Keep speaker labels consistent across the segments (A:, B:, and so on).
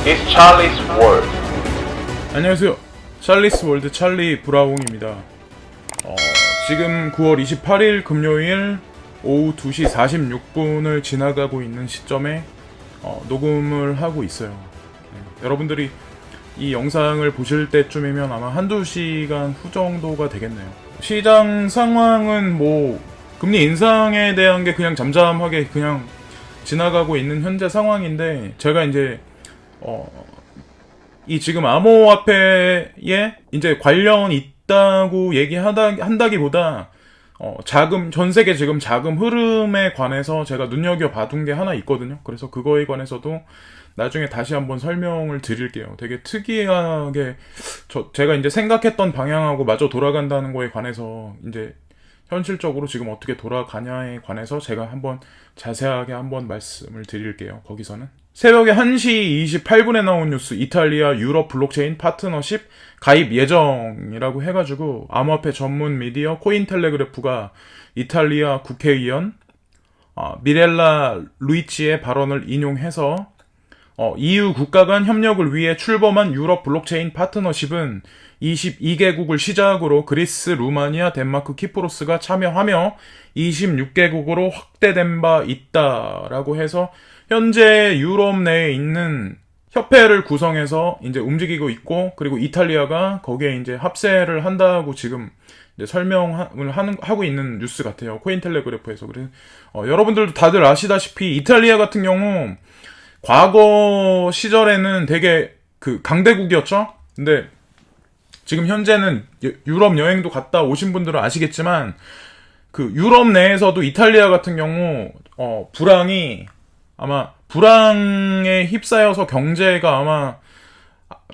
A: is Charlie's World.
B: 안녕하세요. 찰리스 월드 찰리 브라웅입니다. 지금 9월 28일 금요일 오후 2시 46분을 지나가고 있는 시점에 녹음을 하고 있어요. 네, 여러분들이 이 영상을 보실 때쯤이면 아마 한두 시간 후 정도가 되겠네요. 시장 상황은 금리 인상에 대한 게 그냥 잠잠하게 그냥 지나가고 있는 현재 상황인데, 제가 이제 이 지금 암호화폐에 이제 관련 있다고 한다기보다 전 세계 지금 자금 흐름에 관해서 제가 눈여겨봐둔 게 하나 있거든요. 그래서 그거에 관해서도 나중에 다시 한번 설명을 드릴게요. 되게 특이하게 제가 이제 생각했던 방향하고 마저 돌아간다는 거에 관해서, 이제 현실적으로 지금 어떻게 돌아가냐에 관해서 제가 한번 자세하게 한번 말씀을 드릴게요. 거기서는 새벽에 1시 28분에 나온 뉴스, 이탈리아 유럽 블록체인 파트너십 가입 예정이라고 해가지고, 암호화폐 전문 미디어 코인텔레그래프가 이탈리아 국회의원 미렐라 루이치의 발언을 인용해서 EU 국가 간 협력을 위해 출범한 유럽 블록체인 파트너십은 22개국을 시작으로 그리스, 루마니아, 덴마크, 키프로스가 참여하며 26개국으로 확대된 바 있다라고 해서, 현재 유럽 내에 있는 협회를 구성해서 이제 움직이고 있고, 그리고 이탈리아가 거기에 이제 합세를 한다고 지금 이제 설명을 하고 있는 뉴스 같아요. 코인텔레그래프에서. 그래서 여러분들도 다들 아시다시피 이탈리아 같은 경우 과거 시절에는 되게 강대국이었죠. 근데 지금 현재는 유럽 여행도 갔다 오신 분들은 아시겠지만, 유럽 내에서도 이탈리아 같은 경우 불황에 휩싸여서 경제가 아마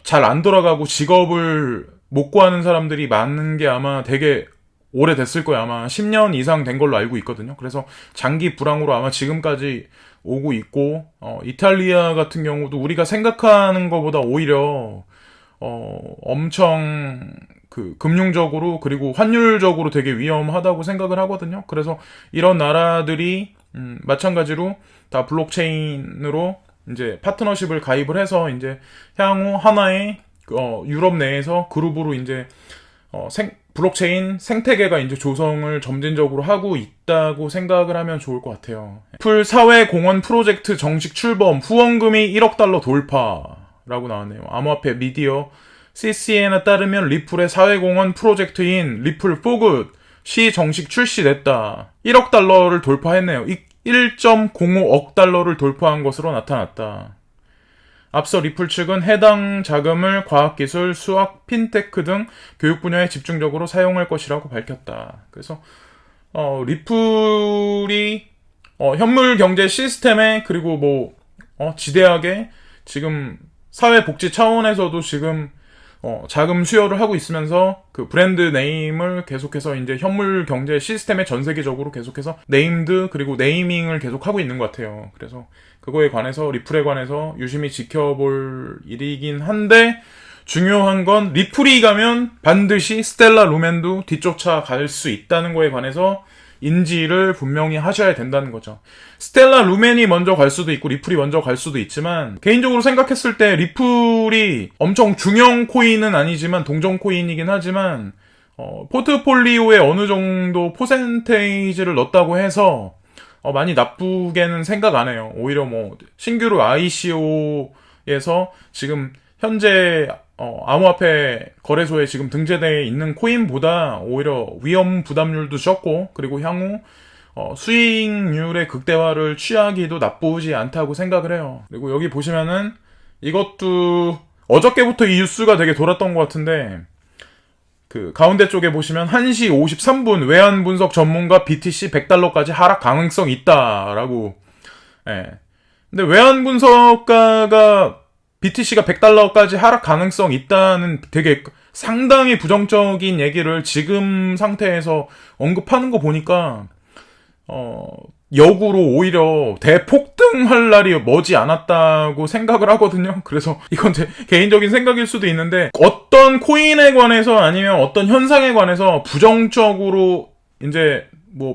B: 잘 안 돌아가고 직업을 못 구하는 사람들이 많은 게 아마 되게 오래됐을 거예요. 아마 10년 이상 된 걸로 알고 있거든요. 그래서 장기 불황으로 아마 지금까지 오고 있고, 이탈리아 같은 경우도 우리가 생각하는 것보다 오히려 엄청 금융적으로 그리고 환율적으로 되게 위험하다고 생각을 하거든요. 그래서 이런 나라들이 마찬가지로 다 블록체인으로 이제 파트너십을 가입을 해서 이제 향후 하나의 유럽 내에서 그룹으로 이제 블록체인 생태계가 이제 조성을 점진적으로 하고 있다고 생각을 하면 좋을 것 같아요. 애플 사회공헌 프로젝트 정식 출범, 후원금이 1억 달러 돌파라고 나왔네요. 암호화폐 미디어 CCN에 따르면 리플의 사회공헌 프로젝트인 리플 포굿이 정식 출시됐다. 1억 달러를 돌파했네요. 1.05억 달러를 돌파한 것으로 나타났다. 앞서 리플 측은 해당 자금을 과학기술, 수학, 핀테크 등 교육 분야에 집중적으로 사용할 것이라고 밝혔다. 그래서 리플이 현물 경제 시스템에, 그리고 지대하게 지금 사회복지 차원에서도 지금 자금 수요를 하고 있으면서 그 브랜드 네임을 계속해서 이제 현물 경제 시스템에 전 세계적으로 계속해서 네임드 그리고 네이밍을 계속 하고 있는 것 같아요. 그래서 그거에 관해서, 리플에 관해서 유심히 지켜볼 일이긴 한데, 중요한 건 리플이 가면 반드시 스텔라 루멘도 뒤쫓아 갈 수 있다는 거에 관해서 인지를 분명히 하셔야 된다는 거죠. 스텔라 루멘이 먼저 갈 수도 있고 리플이 먼저 갈 수도 있지만, 개인적으로 생각했을 때 리플이 엄청 중형 코인은 아니지만 동종 코인이긴 하지만 포트폴리오에 어느 정도 퍼센테이지를 넣었다고 해서 많이 나쁘게는 생각 안 해요. 오히려 신규로 ICO에서 지금 현재 암호화폐 거래소에 지금 등재되어 있는 코인보다 오히려 위험 부담률도 적고, 그리고 향후 수익률의 극대화를 취하기도 나쁘지 않다고 생각을 해요. 그리고 여기 보시면은 이것도 어저께부터 이 뉴스가 되게 돌았던 것 같은데, 가운데 쪽에 보시면 1시 53분 외환 분석 전문가 BTC 100달러까지 하락 가능성 있다라고. 예. 근데 외환 분석가가 BTC가 100달러까지 하락 가능성 있다는 되게 상당히 부정적인 얘기를 지금 상태에서 언급하는 거 보니까 역으로 오히려 대폭등할 날이 머지 않았다고 생각을 하거든요. 그래서 이건 제 개인적인 생각일 수도 있는데, 어떤 코인에 관해서 아니면 어떤 현상에 관해서 부정적으로 이제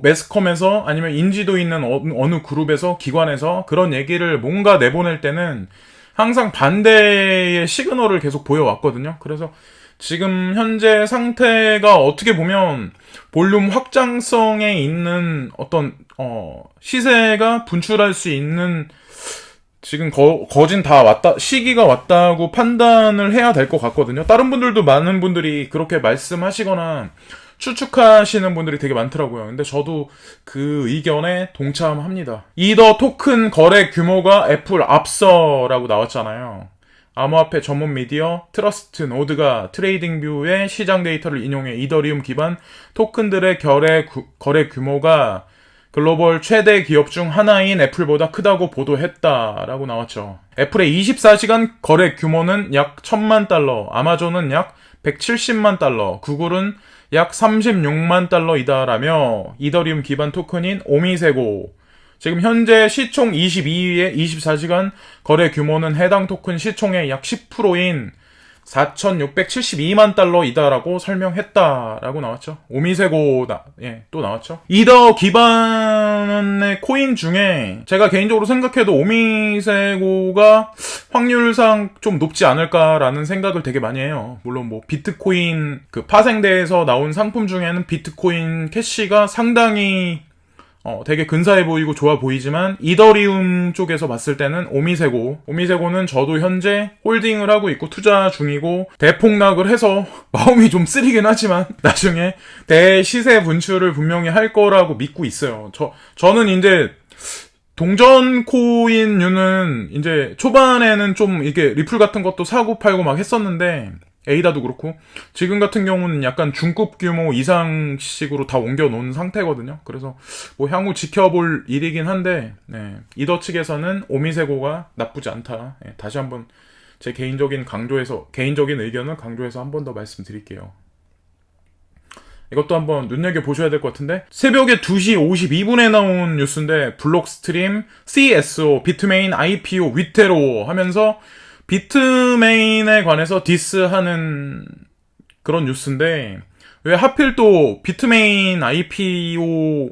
B: 매스컴에서 아니면 인지도 있는 어느 그룹에서, 기관에서 그런 얘기를 뭔가 내보낼 때는 항상 반대의 시그널을 계속 보여왔거든요. 그래서 지금 현재 상태가 어떻게 보면 볼륨 확장성에 있는 어떤 시세가 분출할 수 있는 지금 거진 다 왔다, 시기가 왔다고 판단을 해야 될 것 같거든요. 다른 분들도 많은 분들이 그렇게 말씀하시거나 추측하시는 분들이 되게 많더라고요. 근데 저도 그 의견에 동참합니다. 이더 토큰 거래 규모가 애플 앞서라고 나왔잖아요. 암호화폐 전문 미디어 트러스트 노드가 트레이딩뷰의 시장 데이터를 인용해 이더리움 기반 토큰들의 거래 규모가 글로벌 최대 기업 중 하나인 애플보다 크다고 보도했다라고 나왔죠. 애플의 24시간 거래 규모는 약 1000만 달러, 아마존은 약 170만 달러, 구글은 약 36만 달러이다라며 이더리움 기반 토큰인 오미세고, 지금 현재 시총 22위의 24시간 거래 규모는 해당 토큰 시총의 약 10%인 4,672만 달러이다라고 설명했다라고 나왔죠. 오미세고 또 나왔죠. 이더 기반의 코인 중에 제가 개인적으로 생각해도 오미세고가 확률상 좀 높지 않을까라는 생각을 되게 많이 해요. 물론 뭐 비트코인 그 파생대에서 나온 상품 중에는 비트코인 캐시가 상당히 되게 근사해 보이고 좋아 보이지만 이더리움 쪽에서 봤을 때는 오미세고는 저도 현재 홀딩을 하고 있고 투자 중이고 대폭락을 해서 마음이 좀 쓰리긴 하지만 나중에 대시세 분출을 분명히 할 거라고 믿고 있어요. 저는 이제 동전 코인류는 이제 초반에는 좀 이게 리플 같은 것도 사고 팔고 막 했었는데 에이다도 그렇고 지금 같은 경우는 약간 중급 규모 이상식으로 다 옮겨 놓은 상태거든요. 그래서 뭐 향후 지켜볼 일이긴 한데 이더 측에서는 오미세고가 나쁘지 않다. 다시 한번 제 개인적인 의견을 강조해서 한 번 더 말씀드릴게요. 이것도 한번 눈여겨보셔야 될 것 같은데 새벽에 2시 52분에 나온 뉴스인데 블록스트림 CSO 비트메인 IPO 위태로워 하면서 비트메인에 관해서 디스하는 그런 뉴스인데 왜 하필 또 비트메인 IPO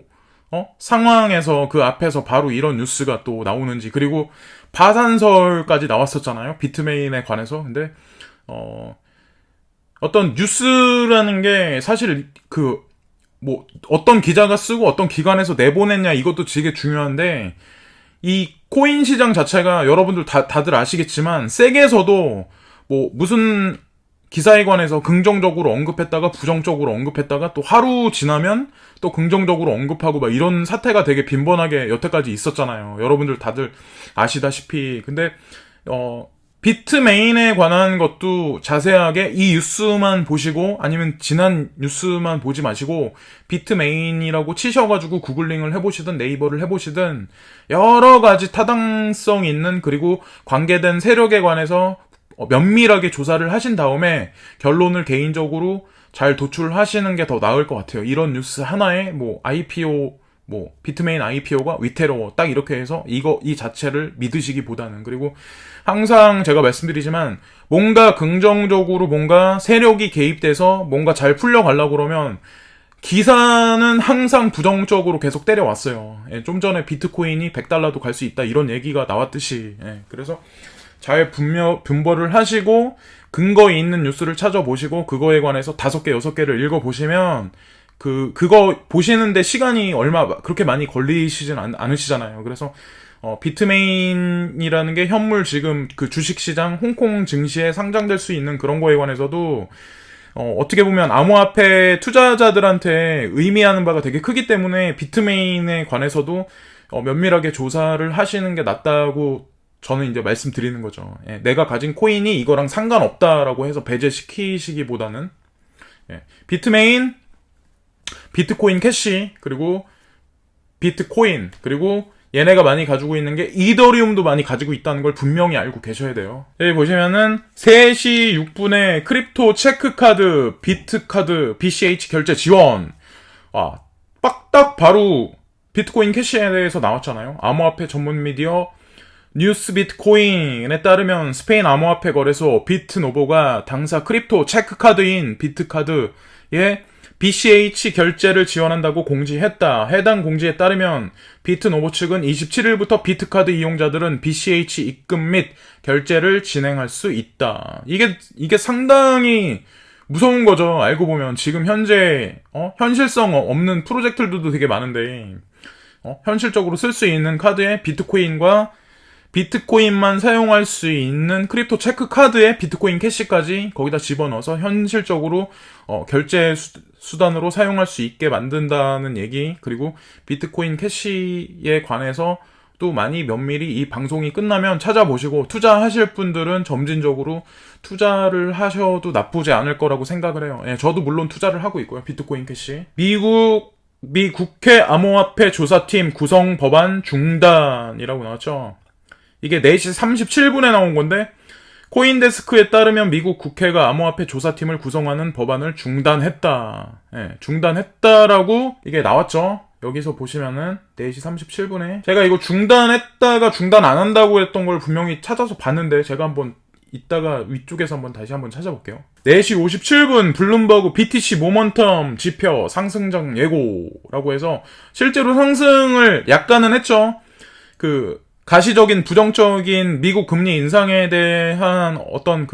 B: 상황에서 그 앞에서 바로 이런 뉴스가 또 나오는지, 그리고 파산설까지 나왔었잖아요. 비트메인에 관해서. 근데 어떤 뉴스라는 게 사실 뭐 어떤 기자가 쓰고 어떤 기관에서 내보냈냐 이것도 되게 중요한데, 이 코인 시장 자체가 여러분들 다들 아시겠지만 세계에서도 뭐 무슨 기사에 관해서 긍정적으로 언급했다가 부정적으로 언급했다가 또 하루 지나면 또 긍정적으로 언급하고 막 이런 사태가 되게 빈번하게 여태까지 있었잖아요. 여러분들 다들 아시다시피. 근데 비트메인에 관한 것도 자세하게 이 뉴스만 보시고 아니면 지난 뉴스만 보지 마시고 비트메인이라고 치셔가지고 구글링을 해보시든 네이버를 해보시든 여러 가지 타당성 있는 그리고 관계된 세력에 관해서 면밀하게 조사를 하신 다음에 결론을 개인적으로 잘 도출하시는 게 더 나을 것 같아요. 이런 뉴스 하나에 뭐 IPO 비트메인 IPO가 위태로워 딱 이렇게 해서 이 자체를 믿으시기보다는, 그리고 항상 제가 말씀드리지만 뭔가 긍정적으로 뭔가 세력이 개입돼서 뭔가 잘 풀려가려고 그러면 기사는 항상 부정적으로 계속 때려왔어요. 좀 전에 비트코인이 100달러도 갈 수 있다 이런 얘기가 나왔듯이. 그래서 잘 분별을 하시고 근거 있는 뉴스를 찾아보시고 그거에 관해서 5개, 6개를 읽어보시면 그거 보시는데 시간이 그렇게 많이 걸리시진 않으시잖아요. 그래서, 비트메인이라는 게 현물 지금 그 주식시장, 홍콩 증시에 상장될 수 있는 그런 거에 관해서도, 어떻게 보면 암호화폐 투자자들한테 의미하는 바가 되게 크기 때문에 비트메인에 관해서도, 면밀하게 조사를 하시는 게 낫다고 저는 이제 말씀드리는 거죠. 내가 가진 코인이 이거랑 상관없다라고 해서 배제시키시기보다는, 비트메인, 비트코인 캐시, 그리고 비트코인, 그리고 얘네가 많이 가지고 있는 게 이더리움도 많이 가지고 있다는 걸 분명히 알고 계셔야 돼요. 여기 보시면은 3시 6분에 크립토 체크카드, 비트카드, BCH 결제 지원. 딱 바로 비트코인 캐시에 대해서 나왔잖아요. 암호화폐 전문 미디어 뉴스 비트코인에 따르면 스페인 암호화폐 거래소 비트노보가 당사 크립토 체크카드인 비트카드에 BCH 결제를 지원한다고 공지했다. 해당 공지에 따르면 비트노보 측은 27일부터 비트카드 이용자들은 BCH 입금 및 결제를 진행할 수 있다. 이게 상당히 무서운 거죠. 알고 보면 지금 현재 현실성 없는 프로젝트들도 되게 많은데 현실적으로 쓸 수 있는 카드에 비트코인만 사용할 수 있는 크립토 체크 카드에 비트코인 캐시까지 거기다 집어넣어서 현실적으로 결제 수단으로 사용할 수 있게 만든다는 얘기, 그리고 비트코인 캐시에 관해서 또 많이 면밀히 이 방송이 끝나면 찾아보시고 투자하실 분들은 점진적으로 투자를 하셔도 나쁘지 않을 거라고 생각을 해요. 예, 저도 물론 투자를 하고 있고요. 비트코인 캐시. 미 국회 암호화폐 조사팀 구성 법안 중단이라고 나왔죠. 이게 4시 37분에 나온 건데 코인데스크에 따르면 미국 국회가 암호화폐 조사팀을 구성하는 법안을 중단했다. 예, 중단했다라고 이게 나왔죠. 여기서 보시면은 4시 37분에 제가 이거 중단했다가 중단 안 한다고 했던 걸 분명히 찾아서 봤는데 제가 한번 이따가 위쪽에서 다시 한번 찾아볼게요. 4시 57분 블룸버그 BTC 모먼텀 지표 상승장 예고라고 해서 실제로 상승을 약간은 했죠. 그 가시적인 부정적인 미국 금리 인상에 대한 어떤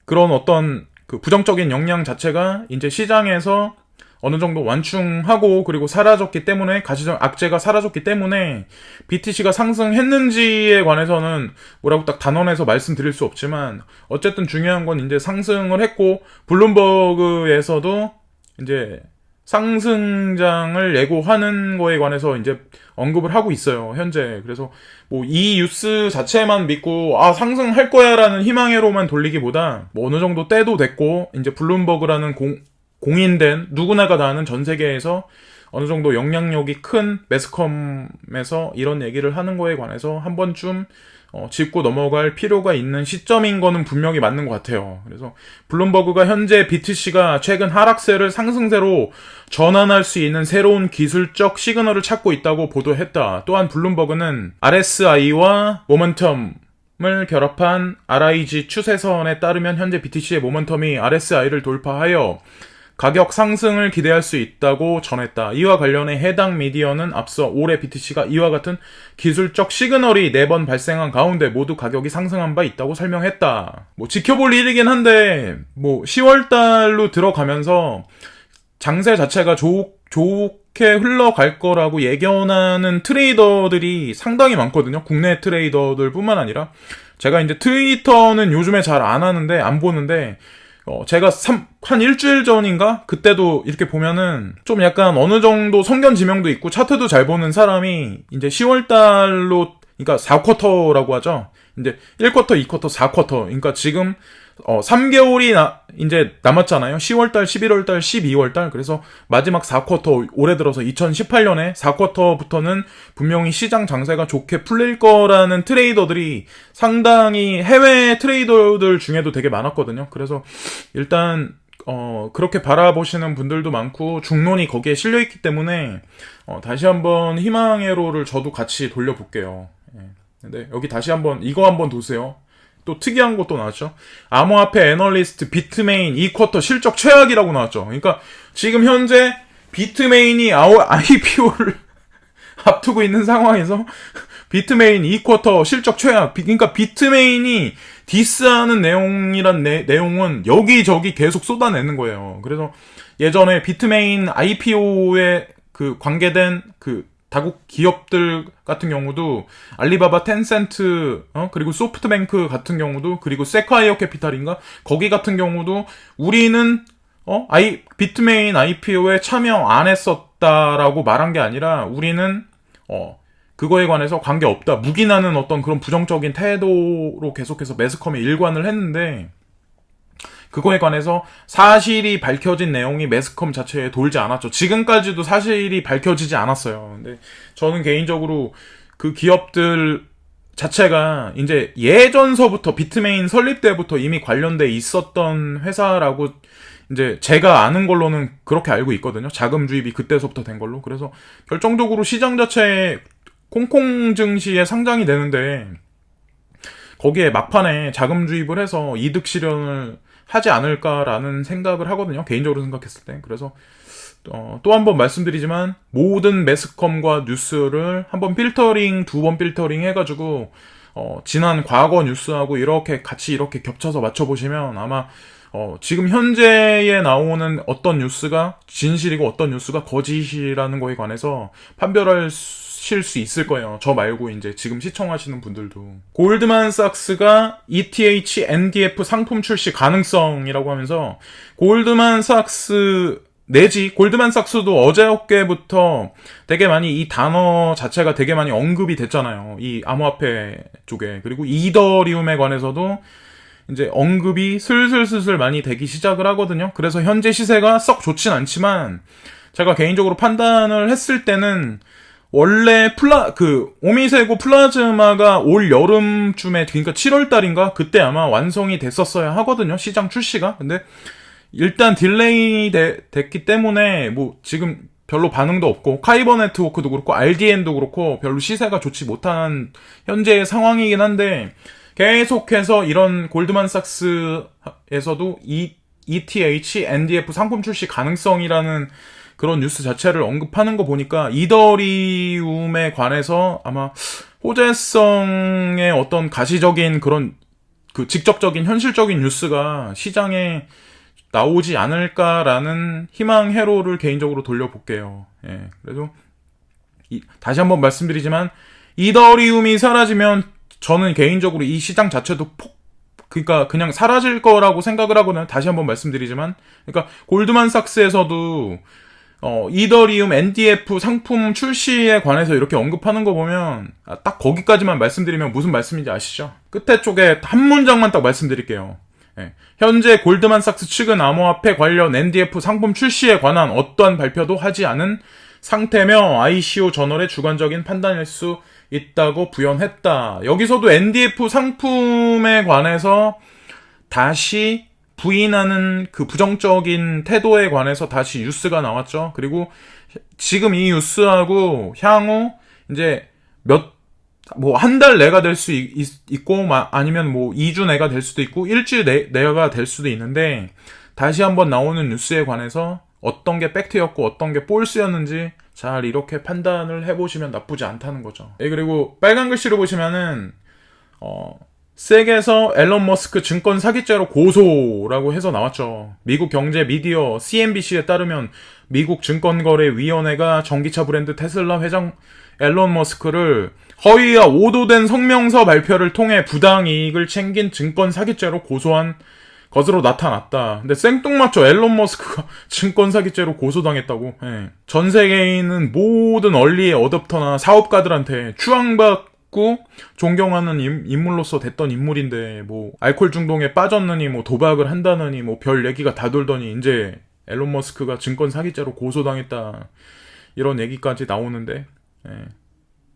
B: 그런 어떤 부정적인 영향 자체가 이제 시장에서 어느 정도 완충하고 그리고 사라졌기 때문에 가시적 악재가 사라졌기 때문에 BTC가 상승했는지에 관해서는 뭐라고 딱 단언해서 말씀드릴 수 없지만 어쨌든 중요한 건 이제 상승을 했고 블룸버그에서도 이제 상승장을 예고하는 거에 관해서 이제 언급을 하고 있어요, 현재. 그래서 뭐 이 뉴스 자체만 믿고 상승할 거야라는 희망회로만 돌리기보다 뭐 어느 정도 때도 됐고 이제 블룸버그라는 공인된 누구나가 다 아는 전 세계에서 어느 정도 영향력이 큰 매스컴에서 이런 얘기를 하는 거에 관해서 한 번쯤 짚고 넘어갈 필요가 있는 시점인 거는 분명히 맞는 것 같아요. 그래서 블룸버그가 현재 BTC가 최근 하락세를 상승세로 전환할 수 있는 새로운 기술적 시그널을 찾고 있다고 보도했다. 또한 블룸버그는 RSI와 모멘텀을 결합한 RIG 추세선에 따르면 현재 BTC의 모멘텀이 RSI를 돌파하여 가격 상승을 기대할 수 있다고 전했다. 이와 관련해 해당 미디어는 앞서 올해 BTC가 이와 같은 기술적 시그널이 4번 발생한 가운데 모두 가격이 상승한 바 있다고 설명했다. 뭐 지켜볼 일이긴 한데 뭐 10월달로 들어가면서 장세 자체가 좋게 흘러갈 거라고 예견하는 트레이더들이 상당히 많거든요. 국내 트레이더들 뿐만 아니라 제가 이제 트위터는 요즘에 잘 안 하는데 안 보는데 제가 한 일주일 전인가? 그때도 이렇게 보면은 좀 약간 어느 정도 성견 지명도 있고 차트도 잘 보는 사람이 이제 10월달로, 그러니까 4쿼터라고 하죠. 이제 1쿼터, 2쿼터, 4쿼터. 그러니까 지금 3개월이 이제 남았잖아요. 10월달, 11월달, 12월달. 그래서 마지막 4쿼터, 올해 들어서 2018년에 4쿼터부터는 분명히 시장 장세가 좋게 풀릴 거라는 트레이더들이 상당히 해외 트레이더들 중에도 되게 많았거든요. 그래서 일단 그렇게 바라보시는 분들도 많고 중론이 거기에 실려있기 때문에 다시 한번 희망회로를 저도 같이 돌려볼게요. 예. 근데 여기 다시 한번 이거 한번 보세요. 또 특이한 것도 나왔죠. 암호화폐 애널리스트 비트메인 2쿼터 실적 최악이라고 나왔죠. 그러니까 지금 현재 비트메인이 IPO를 앞두고 있는 상황에서 비트메인 2쿼터 실적 최악. 그러니까 비트메인이 디스하는 내용은 여기저기 계속 쏟아내는 거예요. 그래서 예전에 비트메인 IPO에 관계된 다국 기업들 같은 경우도 알리바바, 텐센트, 그리고 소프트뱅크 같은 경우도, 그리고 세콰이어 캐피탈인가? 거기 같은 경우도 우리는 비트메인 IPO에 참여 안 했었다라고 말한 게 아니라 우리는 그거에 관해서 관계 없다. 묵인하는 어떤 그런 부정적인 태도로 계속해서 매스컴에 일관을 했는데 그거에 관해서 사실이 밝혀진 내용이 매스컴 자체에 돌지 않았죠. 지금까지도 사실이 밝혀지지 않았어요. 근데 저는 개인적으로 그 기업들 자체가 이제 예전서부터 비트메인 설립 때부터 이미 관련돼 있었던 회사라고 이제 제가 아는 걸로는 그렇게 알고 있거든요. 자금 주입이 그때서부터 된 걸로. 그래서 결정적으로 시장 자체에 홍콩 증시에 상장이 되는데 거기에 막판에 자금 주입을 해서 이득 실현을 하지 않을까라는 생각을 하거든요. 개인적으로 생각했을 때. 그래서 또 한 번 말씀드리지만 모든 매스컴과 뉴스를 한번 필터링, 2번 필터링 해가지고 지난 과거 뉴스하고 이렇게 같이 이렇게 겹쳐서 맞춰보시면 아마 지금 현재에 나오는 어떤 뉴스가 진실이고 어떤 뉴스가 거짓이라는 거에 관해서 판별하실 수 있을 거예요. 저 말고 이제 지금 시청하시는 분들도. 골드만삭스가 ETH NDF 상품 출시 가능성이라고 하면서 골드만삭스 내지 골드만삭스도 어저께부터 되게 많이 이 단어 자체가 되게 많이 언급이 됐잖아요. 이 암호화폐 쪽에. 그리고 이더리움에 관해서도 이제 언급이 슬슬 많이 되기 시작을 하거든요. 그래서 현재 시세가 썩 좋진 않지만 제가 개인적으로 판단을 했을 때는 원래 오미세고 플라즈마가 올 여름쯤에, 그러니까 7월달인가? 그때 아마 완성이 됐었어야 하거든요. 시장 출시가. 근데 일단 딜레이 됐기 때문에 뭐 지금 별로 반응도 없고 카이버 네트워크도 그렇고 RDN도 그렇고 별로 시세가 좋지 못한 현재의 상황이긴 한데 계속해서 이런 골드만삭스에서도 ETH NDF 상품 출시 가능성이라는 그런 뉴스 자체를 언급하는 거 보니까 이더리움에 관해서 아마 호재성의 어떤 가시적인 그런 직접적인 현실적인 뉴스가 시장에 나오지 않을까라는 희망 회로를 개인적으로 돌려볼게요. 예, 그래도 다시 한번 말씀드리지만 이더리움이 사라지면 저는 개인적으로 이 시장 자체도 그러니까 그냥 사라질 거라고 생각을 하거든요. 다시 한번 말씀드리지만, 그러니까 골드만삭스에서도 이더리움 NDF 상품 출시에 관해서 이렇게 언급하는 거 보면 딱 거기까지만 말씀드리면 무슨 말씀인지 아시죠? 끝에 쪽에 한 문장만 딱 말씀드릴게요. 예. 현재 골드만삭스 측은 암호화폐 관련 NDF 상품 출시에 관한 어떠한 발표도 하지 않은 상태며 ICO 저널의 주관적인 판단일 수 있다고 부연했다. 여기서도 NDF 상품에 관해서 다시 부인하는 그 부정적인 태도에 관해서 다시 뉴스가 나왔죠. 그리고 지금 이 뉴스하고 향후 이제 한 달 내가 될 수 있고, 아니면 2주 내가 될 수도 있고, 일주일 내가 될 수도 있는데, 다시 한번 나오는 뉴스에 관해서 어떤 게 팩트였고, 어떤 게 폴스였는지 잘 이렇게 판단을 해보시면 나쁘지 않다는 거죠. 그리고 빨간 글씨로 보시면은, 섹에서 앨런 머스크 증권 사기죄로 고소라고 해서 나왔죠. 미국 경제 미디어 CNBC에 따르면 미국 증권거래위원회가 전기차 브랜드 테슬라 회장 앨런 머스크를 허위와 오도된 성명서 발표를 통해 부당이익을 챙긴 증권 사기죄로 고소한 것으로 나타났다. 근데 생뚱맞죠. 앨런 머스크가 증권 사기죄로 고소당했다고. 예. 전 세계에 있는 모든 얼리 어댑터나 사업가들한테 추앙받고 존경하는 인물로서 됐던 인물인데 알코올 중독에 빠졌느니 도박을 한다느니 별 얘기가 다 돌더니 이제 앨런 머스크가 증권 사기죄로 고소당했다. 이런 얘기까지 나오는데 예.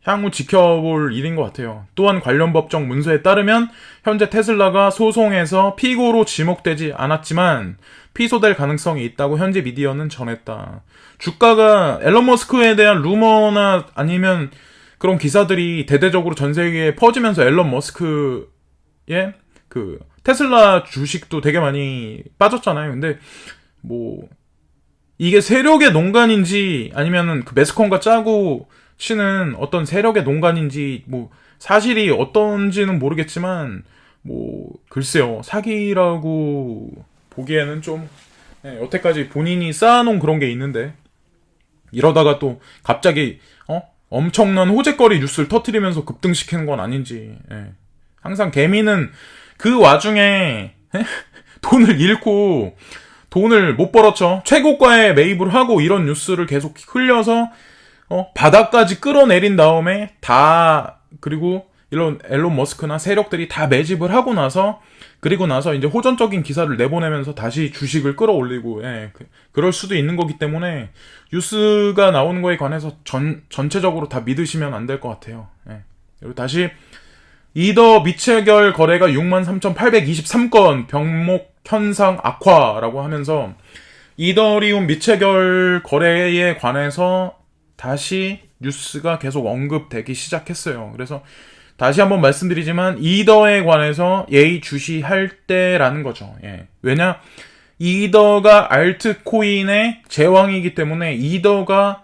B: 향후 지켜볼 일인 것 같아요. 또한 관련 법정 문서에 따르면 현재 테슬라가 소송에서 피고로 지목되지 않았지만 피소될 가능성이 있다고 현지 미디어는 전했다. 주가가 앨런 머스크에 대한 루머나 아니면 그런 기사들이 대대적으로 전 세계에 퍼지면서 앨런 머스크의 테슬라 주식도 되게 많이 빠졌잖아요. 근데 이게 세력의 농간인지 아니면은 매스컴과 짜고 치는 어떤 세력의 농간인지 사실이 어떤지는 모르겠지만 글쎄요, 사기라고 보기에는 좀 여태까지 본인이 쌓아놓은 그런 게 있는데 이러다가 또 갑자기 엄청난 호재거리 뉴스를 터뜨리면서 급등시키는 건 아닌지. 항상 개미는 그 와중에 돈을 잃고 돈을 못 벌었죠. 최고가에 매입을 하고 이런 뉴스를 계속 흘려서 바닥까지 끌어내린 다음에 그리고 이런 앨런 머스크나 세력들이 다 매집을 하고 나서 그리고 나서 이제 호전적인 기사를 내보내면서 다시 주식을 끌어올리고 그럴 수도 있는 거기 때문에 뉴스가 나오는 거에 관해서 전체적으로 다 믿으시면 안 될 것 같아요. 그리고 다시 이더 미체결 거래가 63,823건 병목 현상 악화라고 하면서 이더리움 미체결 거래에 관해서 다시 뉴스가 계속 언급되기 시작했어요. 그래서 다시 한번 말씀드리지만 이더에 관해서 예의주시할 때라는 거죠. 예. 왜냐? 이더가 알트코인의 제왕이기 때문에 이더가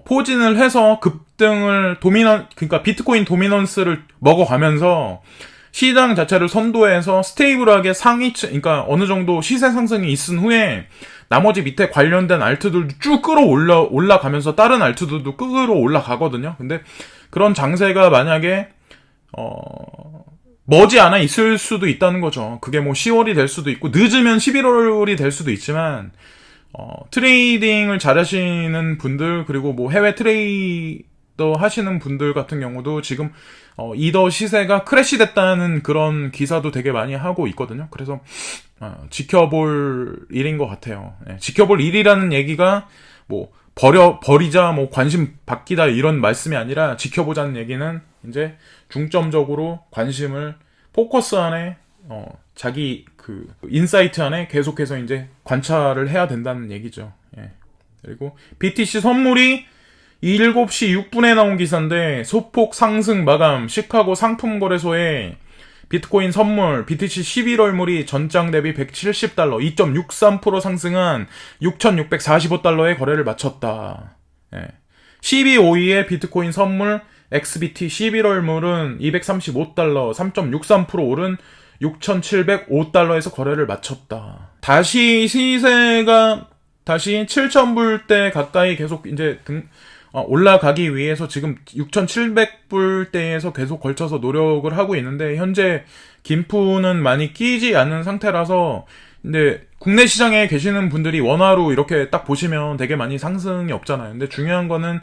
B: 포진을 해서 급등을 그러니까 비트코인 도미넌스를 먹어가면서 시장 자체를 선도해서 스테이블하게 그러니까 어느 정도 시세 상승이 있은 후에 나머지 밑에 관련된 알트들도 쭉 올라가면서 다른 알트들도 올라가거든요. 근데 그런 장세가 만약에 머지않아 있을 수도 있다는 거죠. 그게 뭐 10월이 될 수도 있고 늦으면 11월이 될 수도 있지만 트레이딩을 잘하시는 분들 그리고 뭐 해외 트레이더 하시는 분들 같은 경우도 지금 이더 시세가 크래시 됐다는 그런 기사도 되게 많이 하고 있거든요. 그래서 지켜볼 일인 것 같아요. 예, 지켜볼 일이라는 얘기가 뭐 버리자 뭐 관심 바뀌다 이런 말씀이 아니라 지켜보자는 얘기는 이제 중점적으로 관심을 포커스 안에 자기 그 인사이트 안에 계속해서 이제 관찰을 해야 된다는 얘기죠. 예. 그리고 BTC 선물이 7시 6분에 나온 기사인데 소폭 상승 마감 시카고 상품거래소에 비트코인 선물 BTC 11월물이 전장 대비 170달러 2.63% 상승한 6,645달러에 거래를 마쳤다. 예. 12.52의 비트코인 선물 XBT 11월물은 235달러 3.63% 오른 6,705달러에서 거래를 마쳤다. 다시 시세가 다시 7,000불대 가까이 계속 이제 올라가기 위해서 지금 6,700불대에서 계속 걸쳐서 노력을 하고 있는데 현재 김푸는 많이 끼지 않는 상태라서 근데 국내 시장에 계시는 분들이 원화로 이렇게 딱 보시면 되게 많이 상승이 없잖아요. 근데 중요한 거는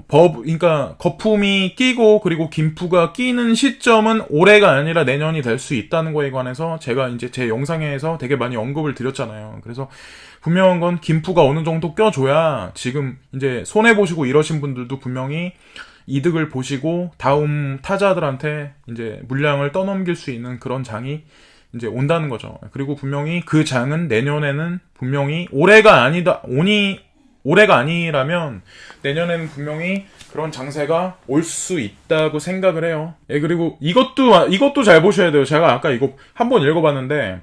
B: 그러니까 거품이 끼고 그리고 김푸가 끼는 시점은 올해가 아니라 내년이 될 수 있다는 거에 관해서 제가 이제 제 영상에서 되게 많이 언급을 드렸잖아요. 그래서 분명한 건 김푸가 어느 정도 껴줘야 지금 이제 손해보시고 이러신 분들도 분명히 이득을 보시고 다음 타자들한테 이제 물량을 떠넘길 수 있는 그런 장이 이제 온다는 거죠. 그리고 분명히 그 장은 내년에는 분명히 올해가 아니라면 내년에는 분명히 그런 장세가 올 수 있다고 생각을 해요. 예, 그리고 이것도 잘 보셔야 돼요. 제가 아까 이거 한번 읽어봤는데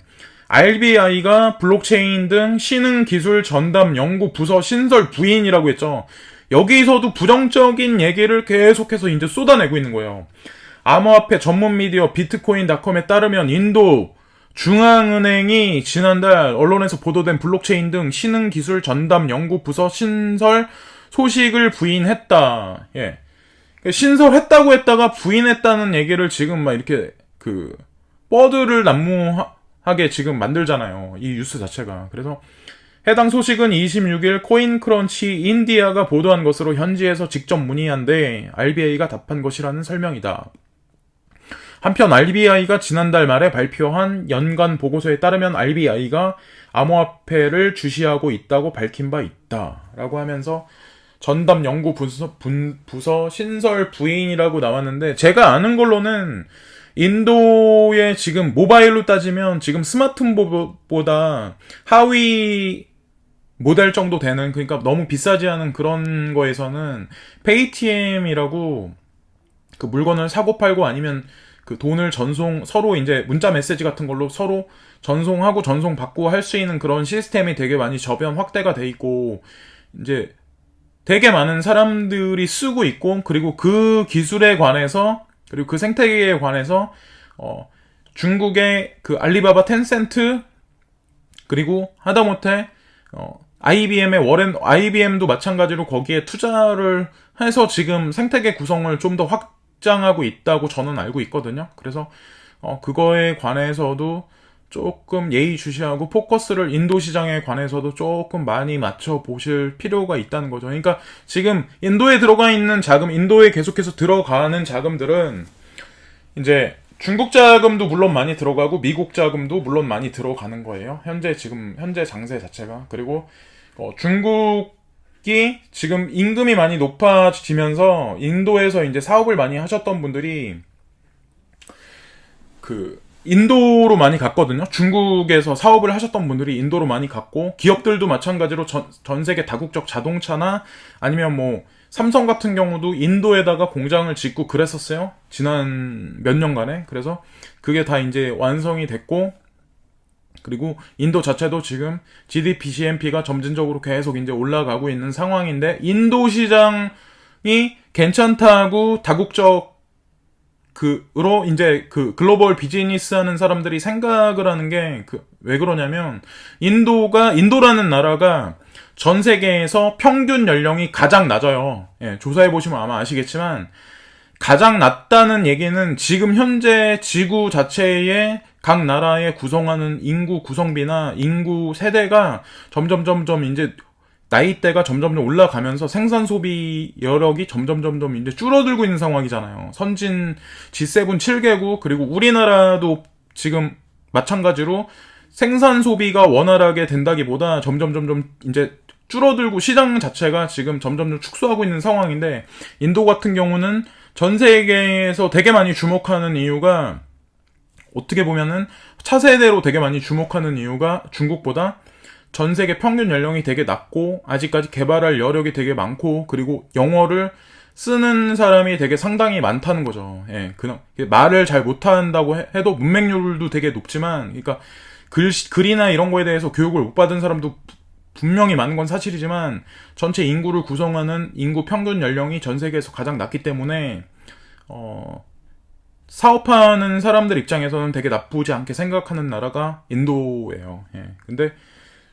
B: RBI가 블록체인 등 신흥 기술 전담 연구 부서 신설 부인이라고 했죠. 여기서도 부정적인 얘기를 계속해서 이제 쏟아내고 있는 거예요. 암호화폐 전문 미디어 비트코인닷컴에 따르면 인도 중앙은행이 지난달 언론에서 보도된 블록체인 등 신흥 기술 전담 연구 부서 신설 소식을 부인했다. 예. 신설했다고 했다가 부인했다는 얘기를 지금 막 이렇게 뻐드를 난무하게 지금 만들잖아요. 이 뉴스 자체가. 그래서 해당 소식은 26일 코인크런치 인디아가 보도한 것으로 현지에서 직접 문의한데 RBI가 답한 것이라는 설명이다. 한편 RBI가 지난달 말에 발표한 연간 보고서에 따르면 RBI가 암호화폐를 주시하고 있다고 밝힌 바 있다. 라고 하면서 전담 연구 부서 신설 부인이라고 나왔는데 제가 아는 걸로는 인도의 지금 모바일로 따지면 지금 스마트폰보다 하위 모델 정도 되는 그러니까 너무 비싸지 않은 그런 거에서는 페이티엠이라고 그 물건을 사고 팔고 아니면 그 돈을 서로 이제 문자 메시지 같은 걸로 서로 전송하고 전송받고 할 수 있는 그런 시스템이 되게 많이 저변 확대가 돼 있고 이제 되게 많은 사람들이 쓰고 있고 그리고 그 기술에 관해서 그리고 그 생태계에 관해서 중국의 그 알리바바 텐센트 그리고 하다못해 IBM도 마찬가지로 거기에 투자를 해서 지금 생태계 구성을 좀 더 확장하고 있다고 저는 알고 있거든요. 그래서 그거에 관해서도 조금 예의주시하고 포커스를 인도 시장에 관해서도 조금 많이 맞춰 보실 필요가 있다는 거죠. 그러니까 지금 인도에 들어가 있는 자금, 인도에 계속해서 들어가는 자금들은 이제 중국 자금도 물론 많이 들어가고 미국 자금도 물론 많이 들어가는 거예요. 현재 장세 자체가. 그리고 중국이 지금 임금이 많이 높아지면서 인도에서 이제 사업을 많이 하셨던 분들이 인도로 많이 갔거든요. 중국에서 사업을 하셨던 분들이 인도로 많이 갔고 기업들도 마찬가지로 전 세계 다국적 자동차나 아니면 뭐 삼성 같은 경우도 인도에다가 공장을 짓고 그랬었어요. 지난 몇 년간에. 그래서 그게 다 이제 완성이 됐고, 그리고 인도 자체도 지금 GDP, GNP가 점진적으로 계속 이제 올라가고 있는 상황인데, 인도 시장이 괜찮다고 다국적 으로 이제 글로벌 비즈니스 하는 사람들이 생각을 하는 게 왜 그러냐면, 인도라는 나라가 전 세계에서 평균 연령이 가장 낮아요. 예, 조사해보시면 아마 아시겠지만, 가장 낮다는 얘기는 지금 현재 지구 자체의 각 나라에 구성하는 인구 구성비나 인구 세대가 점점 이제 나이대가 점점 올라가면서 생산 소비 여력이 점점 이제 줄어들고 있는 상황이잖아요. 선진 G7 7개국, 그리고 우리나라도 지금 마찬가지로 생산 소비가 원활하게 된다기보다 점점 이제 줄어들고 시장 자체가 지금 점점 축소하고 있는 상황인데, 인도 같은 경우는 전 세계에서 되게 많이 주목하는 이유가, 어떻게 보면은 차세대로 되게 많이 주목하는 이유가 중국보다 전 세계 평균 연령이 되게 낮고 아직까지 개발할 여력이 되게 많고, 그리고 영어를 쓰는 사람이 되게 상당히 많다는 거죠. 예, 말을 잘 못한다고 해도 문맹률도 되게 높지만, 그러니까 글이나 이런 거에 대해서 교육을 못 받은 사람도 분명히 많은 건 사실이지만, 전체 인구를 구성하는 인구 평균 연령이 전 세계에서 가장 낮기 때문에 사업하는 사람들 입장에서는 되게 나쁘지 않게 생각하는 나라가 인도예요. 예. 근데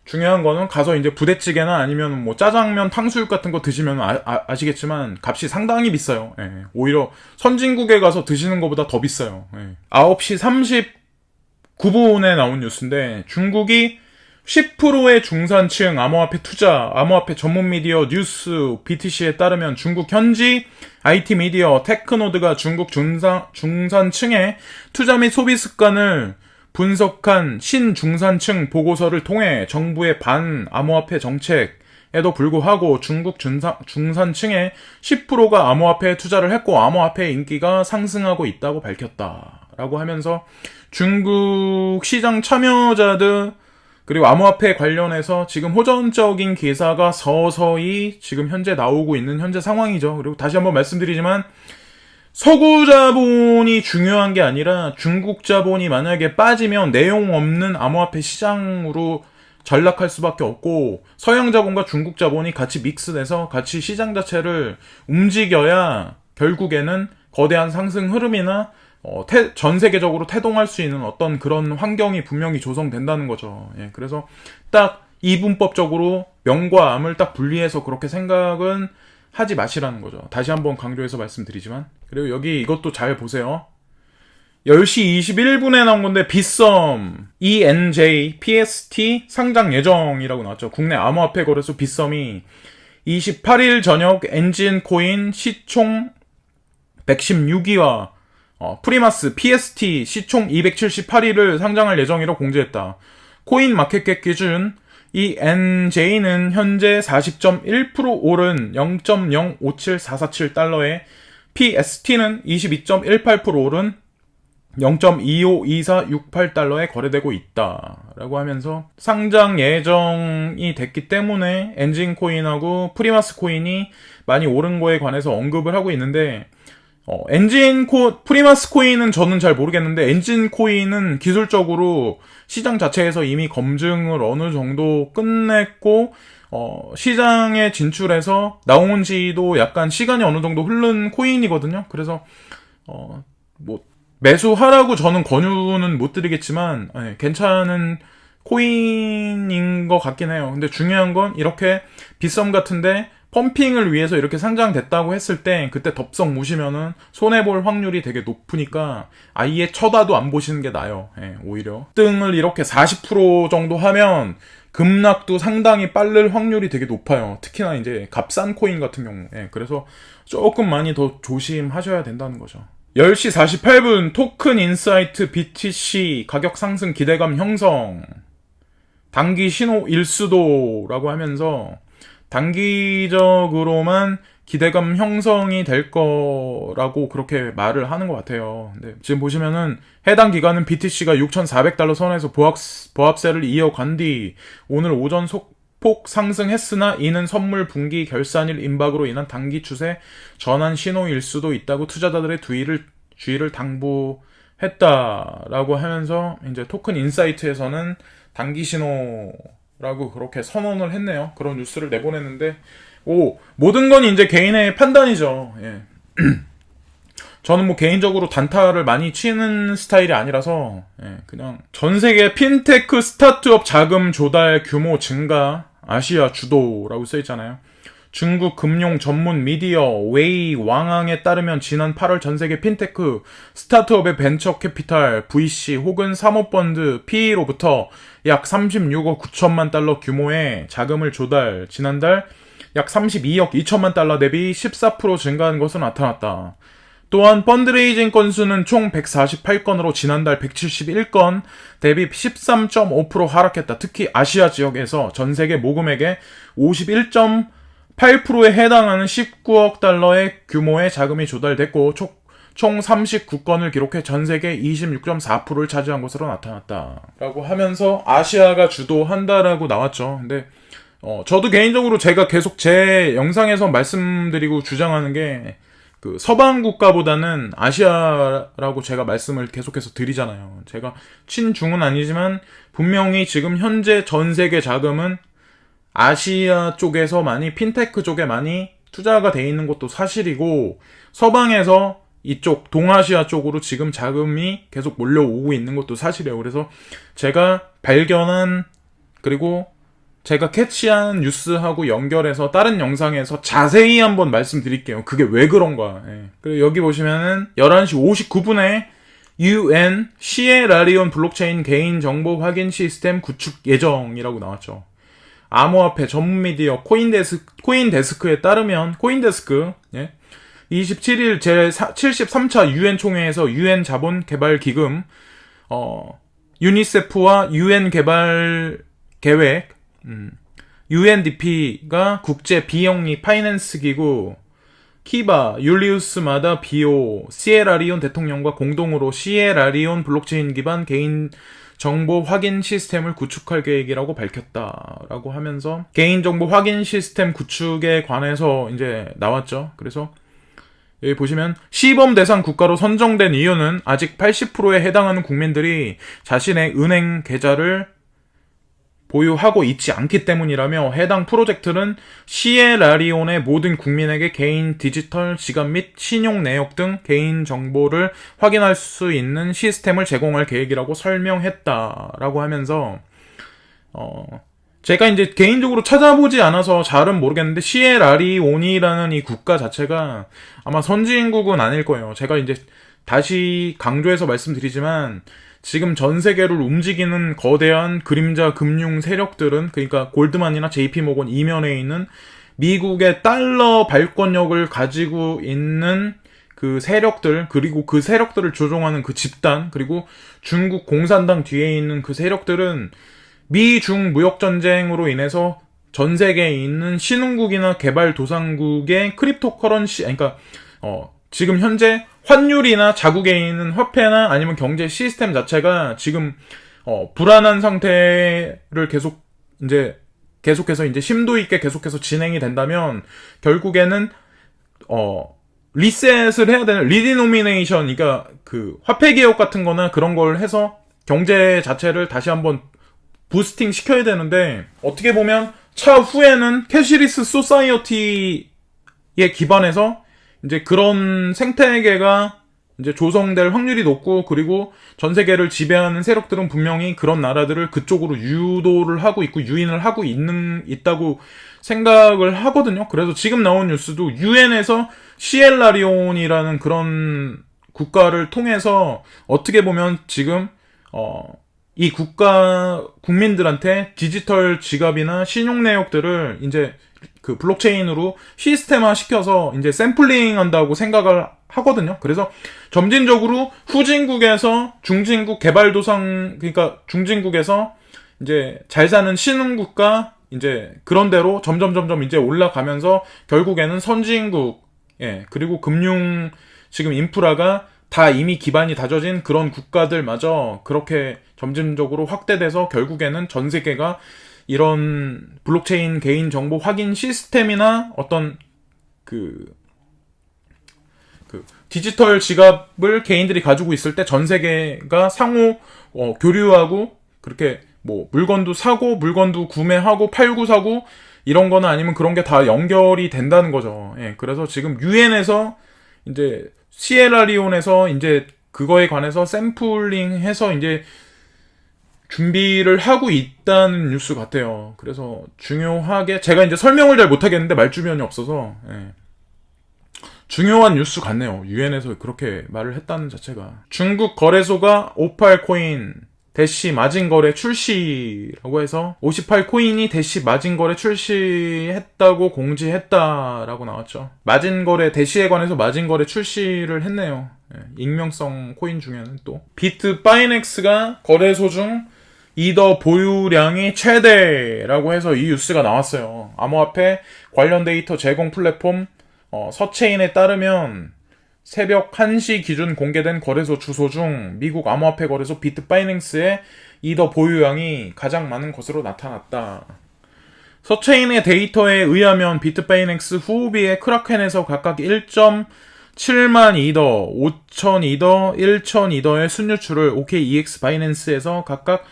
B: 중요한 거는 가서 이제 부대찌개나 아니면 뭐 짜장면, 탕수육 같은 거 드시면 아시겠지만 값이 상당히 비싸요. 예. 오히려 선진국에 가서 드시는 것보다 더 비싸요. 예. 9시 39분에 나온 뉴스인데, 중국이 10%의 중산층 암호화폐 투자, 암호화폐 전문 미디어 뉴스 BTC에 따르면 중국 현지 IT 미디어 테크노드가 중국 중산층의 투자 및 소비 습관을 분석한 신중산층 보고서를 통해 정부의 반 암호화폐 정책에도 불구하고 중국 중산층의 10%가 암호화폐에 투자를 했고 암호화폐의 인기가 상승하고 있다고 밝혔다라고 하면서, 중국 시장 참여자들 그리고 암호화폐 관련해서 지금 호전적인 기사가 서서히 지금 현재 나오고 있는 현재 상황이죠. 그리고 다시 한번 말씀드리지만, 서구 자본이 중요한 게 아니라 중국 자본이 만약에 빠지면 내용 없는 암호화폐 시장으로 전락할 수밖에 없고, 서양 자본과 중국 자본이 같이 믹스돼서 같이 시장 자체를 움직여야 결국에는 거대한 상승 흐름이나 전 세계적으로 태동할 수 있는 어떤 그런 환경이 분명히 조성된다는 거죠. 예, 그래서 딱 이분법적으로 명과 암을 딱 분리해서 그렇게 생각은 하지 마시라는 거죠. 다시 한번 강조해서 말씀드리지만. 그리고 여기 이것도 잘 보세요. 10시 21분에 나온 건데, 빗썸 ENJ PST 상장 예정이라고 나왔죠. 국내 암호화폐 거래소 빗썸이 28일 저녁 엔진코인 시총 116위와 프리마스 PST 시총 278위를 상장할 예정이라고 공지했다. 코인 마켓캡 기준 이 NJ는 현재 40.1% 오른 0.057447달러에 PST는 22.18% 오른 0.252468달러에 거래되고 있다라고 하면서, 상장 예정이 됐기 때문에 엔진코인하고 프리마스 코인이 많이 오른 거에 관해서 언급을 하고 있는데, 프리마스 코인은 저는 잘 모르겠는데, 엔진 코인은 기술적으로 시장 자체에서 이미 검증을 어느 정도 끝냈고, 시장에 진출해서 나온 지도 약간 시간이 어느 정도 흐른 코인이거든요. 그래서, 매수하라고 저는 권유는 못 드리겠지만, 괜찮은 코인인 것 같긴 해요. 근데 중요한 건 이렇게 빗썸 같은데, 펌핑을 위해서 이렇게 상장됐다고 했을 때 그때 덥석 무시면은 손해볼 확률이 되게 높으니까 아예 쳐다도 안 보시는 게 나아요. 예, 오히려 등을 이렇게 40% 정도 하면 급락도 상당히 빠를 확률이 되게 높아요. 특히나 이제 값싼 코인 같은 경우. 예, 그래서 조금 많이 더 조심하셔야 된다는 거죠. 10시 48분 토큰 인사이트 BTC 가격 상승 기대감 형성, 단기 신호 일수도라고 하면서 단기적으로만 기대감 형성이 될 거라고 그렇게 말을 하는 것 같아요. 근데 지금 보시면은 해당 기간은 BTC가 $6,400 선에서 보합세를 이어간 뒤 오늘 오전 소폭 상승했으나 이는 선물 분기 결산일 임박으로 인한 단기 추세 전환 신호일 수도 있다고 투자자들의 주의를 당부했다라고 하면서 이제 토큰 인사이트에서는 단기 신호라고 그렇게 선언을 했네요. 그런 뉴스를 내보냈는데 모든 건 이제 개인의 판단이죠. 예. 저는 뭐 개인적으로 단타를 많이 치는 스타일이 아니라서 그냥 전 세계 핀테크 스타트업 자금 조달 규모 증가 아시아 주도라고 써있잖아요. 중국 금융 전문 미디어 웨이 왕항에 따르면 지난 8월 전 세계 핀테크 스타트업의 벤처 캐피탈 VC 혹은 사모펀드 PE로부터 약 36억 9천만 달러 규모의 자금을 조달 지난달 약 32억 2천만 달러 대비 14% 증가한 것으로 나타났다. 또한 펀드레이징 건수는 총 148건으로 지난달 171건 대비 13.5% 하락했다. 특히 아시아 지역에서 전 세계 모금액의 51.8%에 해당하는 19억 달러의 규모의 자금이 조달됐고 총 39건을 기록해 전 세계 26.4%를 차지한 것으로 나타났다. 라고 하면서 아시아가 주도한다라고 나왔죠. 근데 저도 개인적으로 제가 계속 제 영상에서 말씀드리고 주장하는 게 그 서방 국가보다는 아시아라고 제가 말씀을 계속해서 드리잖아요. 제가 친중은 아니지만 분명히 지금 현재 전 세계 자금은 아시아 쪽에서 많이 핀테크 쪽에 많이 투자가 돼 있는 것도 사실이고 서방에서 이쪽 동아시아 쪽으로 지금 자금이 계속 몰려오고 있는 것도 사실이에요. 그래서 제가 발견한 그리고 제가 캐치한 뉴스하고 연결해서 다른 영상에서 자세히 한번 말씀드릴게요. 그게 왜 그런가. 그리고 여기 보시면은 11시 59분에 UN 시에라리온 블록체인 개인정보 확인 시스템 구축 예정이라고 나왔죠. 암호화폐 전문 미디어 코인데스크에 따르면 코인데스크 27일 제73차 UN 총회에서 UN 자본 개발 기금 유니세프와 UN 개발 계획 UNDP가 국제 비영리 파이낸스 기구 키바, 율리우스 마다 비오, 시에라리온 대통령과 공동으로 시에라리온 블록체인 기반 개인 정보 확인 시스템을 구축할 계획이라고 밝혔다라고 하면서 개인정보 확인 시스템 구축에 관해서 이제 나왔죠. 그래서 여기 보시면 시범 대상 국가로 선정된 이유는 아직 80%에 해당하는 국민들이 자신의 은행 계좌를 보유하고 있지 않기 때문이라며 해당 프로젝트는 시에라리온의 모든 국민에게 개인 디지털 지갑 및 신용 내역 등 개인 정보를 확인할 수 있는 시스템을 제공할 계획이라고 설명했다라고 하면서 제가 이제 개인적으로 찾아보지 않아서 잘은 모르겠는데 시에라리온이라는 이 국가 자체가 아마 선진국은 아닐 거예요. 제가 이제 다시 강조해서 말씀드리지만 지금 전 세계를 움직이는 거대한 그림자 금융 세력들은 그러니까 골드만이나 JP모건 이면에 있는 미국의 달러 발권력을 가지고 있는 그 세력들 그리고 그 세력들을 조종하는 그 집단 그리고 중국 공산당 뒤에 있는 그 세력들은 미중 무역전쟁으로 인해서 전 세계에 있는 신흥국이나 개발도상국의 크립토 커런시 그러니까 지금 현재 환율이나 자국에 있는 화폐나 아니면 경제 시스템 자체가 지금 불안한 상태를 계속해서 이제 심도 있게 계속해서 진행이 된다면 결국에는 리셋을 해야 되는 리디노미네이션 그러니까 그 화폐 개혁 같은 거나 그런 걸 해서 경제 자체를 다시 한번 부스팅 시켜야 되는데 어떻게 보면 차후에는 캐시리스 소사이어티에 기반해서 이제 그런 생태계가 이제 조성될 확률이 높고 그리고 전 세계를 지배하는 세력들은 분명히 그런 나라들을 그쪽으로 유도를 하고 있고 유인을 하고 있다고 생각을 하거든요. 그래서 지금 나온 뉴스도 유엔에서 시엘라리온이라는 그런 국가를 통해서 어떻게 보면 지금 이 국민들한테 디지털 지갑이나 신용 내역들을 이제 그 블록체인으로 시스템화 시켜서 이제 샘플링 한다고 생각을 하거든요. 그래서 점진적으로 후진국에서 중진국 개발도상, 그러니까 중진국에서 이제 잘 사는 신흥국가 이제 그런 데로 점점 이제 올라가면서 결국에는 선진국, 그리고 금융 지금 인프라가 다 이미 기반이 다져진 그런 국가들마저 그렇게 점진적으로 확대돼서 결국에는 전 세계가 이런 블록체인 개인 정보 확인 시스템이나 어떤 그 디지털 지갑을 개인들이 가지고 있을 때 전 세계가 상호 교류하고 그렇게 뭐 물건도 사고 물건도 구매하고 팔고 사고 이런 거나 아니면 그런 게 다 연결이 된다는 거죠. 예, 그래서 지금 유엔에서 이제 시에라리온에서 이제 그거에 관해서 샘플링해서 이제 준비를 하고 있다는 뉴스 같아요. 그래서 중요하게 제가 이제 설명을 잘 못하겠는데 말주변이 없어서 예. 중요한 뉴스 같네요. 유엔에서 그렇게 말을 했다는 자체가. 중국 거래소가 58코인 대시 마진거래 출시라고 해서 58코인이 대시 마진거래 출시했다고 공지했다라고 나왔죠. 마진거래 대시에 관해서 마진거래 출시를 했네요. 예, 익명성 코인 중에는 또 비트 파이넥스가 거래소 중 이더 보유량이 최대라고 해서 이 뉴스가 나왔어요. 암호화폐 관련 데이터 제공 플랫폼 서체인에 따르면 새벽 1시 기준 공개된 거래소 주소 중 미국 암호화폐 거래소 비트바이낸스의 이더 보유량이 가장 많은 것으로 나타났다. 서체인의 데이터에 의하면 비트바이낸스 후오비의 크라켄에서 각각 1.7만 이더, 5천 이더, 1천 이더의 순유출을 OKEX 바이낸스에서 각각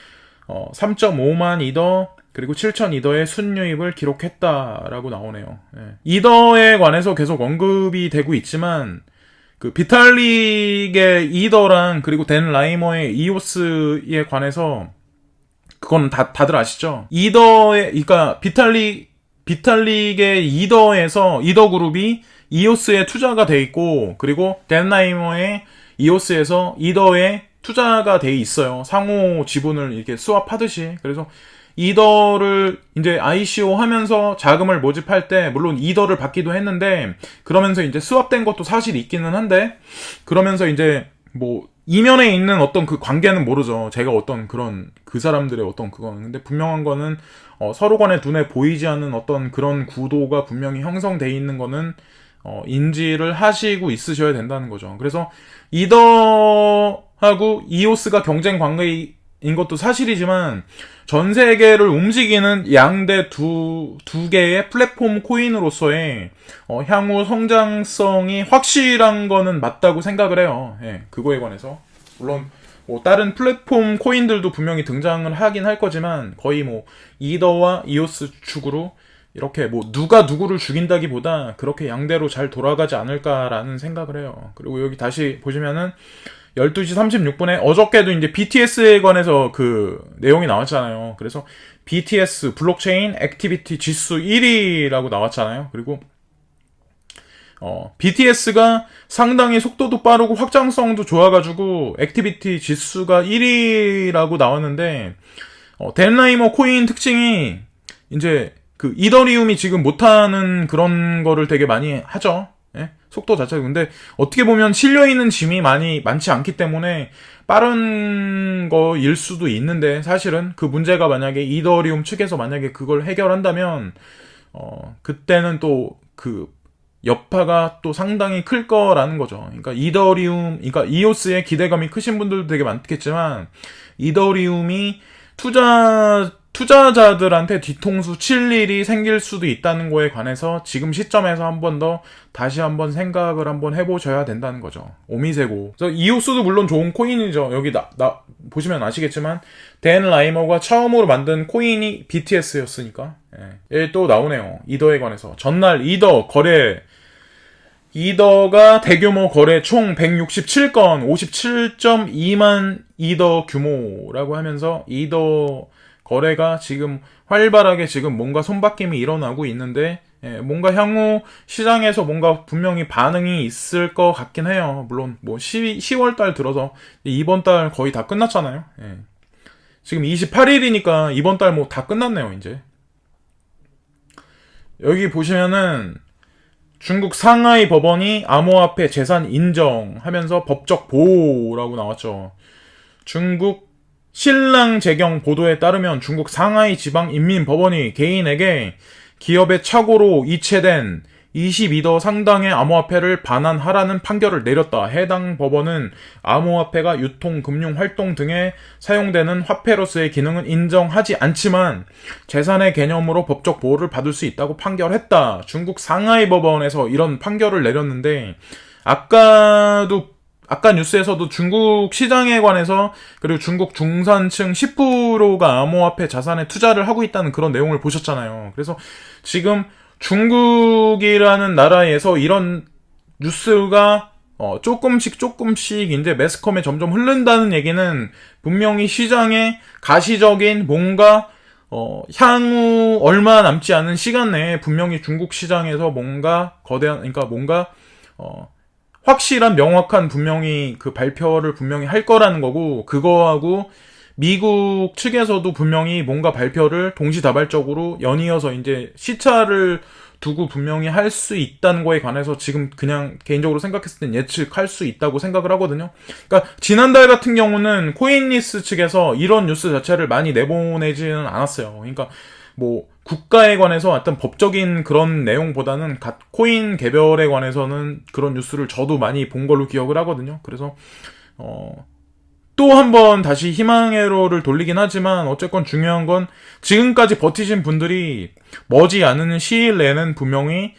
B: 3.5만 이더, 그리고 7천 이더의 순유입을 기록했다라고 나오네요. 예. 이더에 관해서 계속 언급이 되고 있지만 그 비탈릭의 이더랑 그리고 댄 라이머의 이오스에 관해서 그건 다들 아시죠? 이더의 그러니까 비탈릭의 이더에서 이더 그룹이 이오스에 투자가 돼 있고 그리고 댄 라이머의 이오스에서 이더에 투자가 돼 있어요. 상호 지분을 이렇게 스왑하듯이. 그래서 이더를 이제 ICO 하면서 자금을 모집할 때 물론 이더를 받기도 했는데 그러면서 이제 스왑된 것도 사실 있기는 한데 그러면서 이제 뭐 이면에 있는 어떤 그 관계는 모르죠. 제가 어떤 그런 그 사람들의 어떤 그거는 근데 분명한 거는 서로 간에 눈에 보이지 않는 어떤 그런 구도가 분명히 형성돼 있는 거는 인지를 하시고 있으셔야 된다는 거죠. 그래서 이더하고 이오스가 경쟁 관계인 것도 사실이지만 전 세계를 움직이는 양대 두 개의 플랫폼 코인으로서의 향후 성장성이 확실한 거는 맞다고 생각을 해요. 예, 그거에 관해서 물론 뭐 다른 플랫폼 코인들도 분명히 등장을 하긴 할 거지만 거의 뭐 이더와 이오스 축으로 이렇게 뭐 누가 누구를 죽인다기보다 그렇게 양대로 잘 돌아가지 않을까라는 생각을 해요. 그리고 여기 다시 보시면은 12시 36분에 어저께도 이제 BTS에 관해서 그 내용이 나왔잖아요. 그래서 BTS 블록체인 액티비티 지수 1위라고 나왔잖아요. 그리고 BTS가 상당히 속도도 빠르고 확장성도 좋아가지고 액티비티 지수가 1위라고 나왔는데 덴라이머 코인 특징이 이제 그 이더리움이 지금 못하는 그런 거를 되게 많이 하죠. 예? 속도 자체가. 근데 어떻게 보면 실려있는 짐이 많지 않기 때문에 빠른 거일 수도 있는데 사실은 그 문제가 만약에 이더리움 측에서 만약에 그걸 해결한다면 그때는 또 그 여파가 또 상당히 클 거라는 거죠. 그러니까 그러니까 이오스에 기대감이 크신 분들도 되게 많겠지만 이더리움이 투자자들한테 뒤통수 칠 일이 생길 수도 있다는 거에 관해서 지금 시점에서 다시 한번 생각을 한번 해보셔야 된다는 거죠. 오미세고. 그래서 이오스도 물론 좋은 코인이죠. 여기 보시면 아시겠지만, 댄 라이머가 처음으로 만든 코인이 BTS였으니까. 예. 또 나오네요. 이더에 관해서. 전날 이더가 대규모 거래 총 167건, 57.2만 이더 규모라고 하면서, 이더 거래가 지금 활발하게 지금 뭔가 손바뀜이 일어나고 있는데 뭔가 향후 시장에서 뭔가 분명히 반응이 있을 것 같긴 해요. 물론 뭐 10월 달 들어서 이번 달 거의 다 끝났잖아요. 지금 28일이니까 이번 달 뭐 다 끝났네요. 이제 여기 보시면은 중국 상하이 법원이 암호화폐 재산 인정하면서 법적 보호라고 나왔죠. 중국 신랑 재경 보도에 따르면 중국 상하이 지방 인민법원이 개인에게 기업의 착오로 이체된 22더 상당의 암호화폐를 반환하라는 판결을 내렸다. 해당 법원은 암호화폐가 유통, 금융 활동 등에 사용되는 화폐로서의 기능은 인정하지 않지만 재산의 개념으로 법적 보호를 받을 수 있다고 판결했다. 중국 상하이 법원에서 이런 판결을 내렸는데, 아까 뉴스에서도 중국 시장에 관해서, 그리고 중국 중산층 10%가 암호화폐 자산에 투자를 하고 있다는 그런 내용을 보셨잖아요. 그래서 지금 중국이라는 나라에서 이런 뉴스가 조금씩 이제 매스컴에 점점 흐른다는 얘기는 분명히 시장에 가시적인 뭔가 향후 얼마 남지 않은 시간 내에 분명히 중국 시장에서 뭔가 거대한, 그러니까 뭔가 확실한 명확한 분명히 그 발표를 분명히 할 거라는 거고, 그거하고 미국 측에서도 분명히 뭔가 발표를 동시다발적으로 연이어서 이제 시차를 두고 분명히 할 수 있다는 거에 관해서 지금 그냥 개인적으로 생각했을 땐 예측할 수 있다고 생각을 하거든요. 그러니까 지난달 같은 경우는 코인리스 측에서 이런 뉴스 자체를 많이 내보내지는 않았어요. 그러니까 뭐 국가에 관해서 어떤 법적인 그런 내용보다는 코인 개별에 관해서는 그런 뉴스를 저도 많이 본 걸로 기억을 하거든요. 그래서 또 한 번 다시 희망회로를 돌리긴 하지만 어쨌건 중요한 건 지금까지 버티신 분들이 머지않은 시일 내는 분명히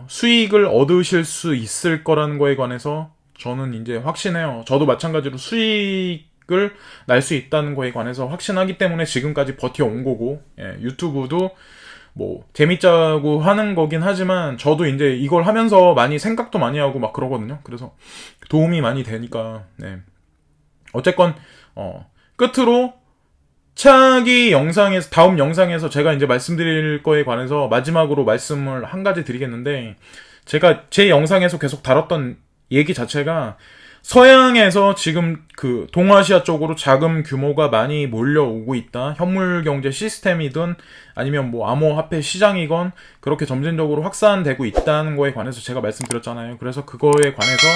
B: 수익을 얻으실 수 있을 거라는 거에 관해서 저는 이제 확신해요. 저도 마찬가지로 수익을 날 수 있다는 거에 관해서 확신하기 때문에 지금까지 버텨온 거고, 유튜브도 뭐 재밌자고 하는 거긴 하지만 저도 이제 이걸 하면서 많이 생각도 많이 하고 막 그러거든요. 그래서 도움이 많이 되니까. 어쨌건 끝으로 차기 영상에서, 다음 영상에서 제가 이제 말씀드릴 거에 관해서 마지막으로 말씀을 한 가지 드리겠는데, 제가 제 영상에서 계속 다뤘던 얘기 자체가 서양에서 지금 그 동아시아 쪽으로 자금 규모가 많이 몰려오고 있다. 현물 경제 시스템이든 아니면 뭐 암호화폐 시장이건 그렇게 점진적으로 확산되고 있다는 거에 관해서 제가 말씀드렸잖아요. 그래서 그거에 관해서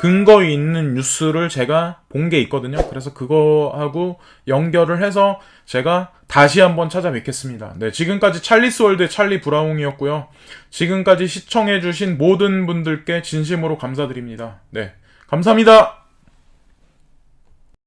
B: 근거 있는 뉴스를 제가 본 게 있거든요. 그래서 그거하고 연결을 해서 제가 다시 한번 찾아뵙겠습니다. 네, 지금까지 찰리스월드의 찰리 브라웅이었고요. 지금까지 시청해주신 모든 분들께 진심으로 감사드립니다. 네, 감사합니다.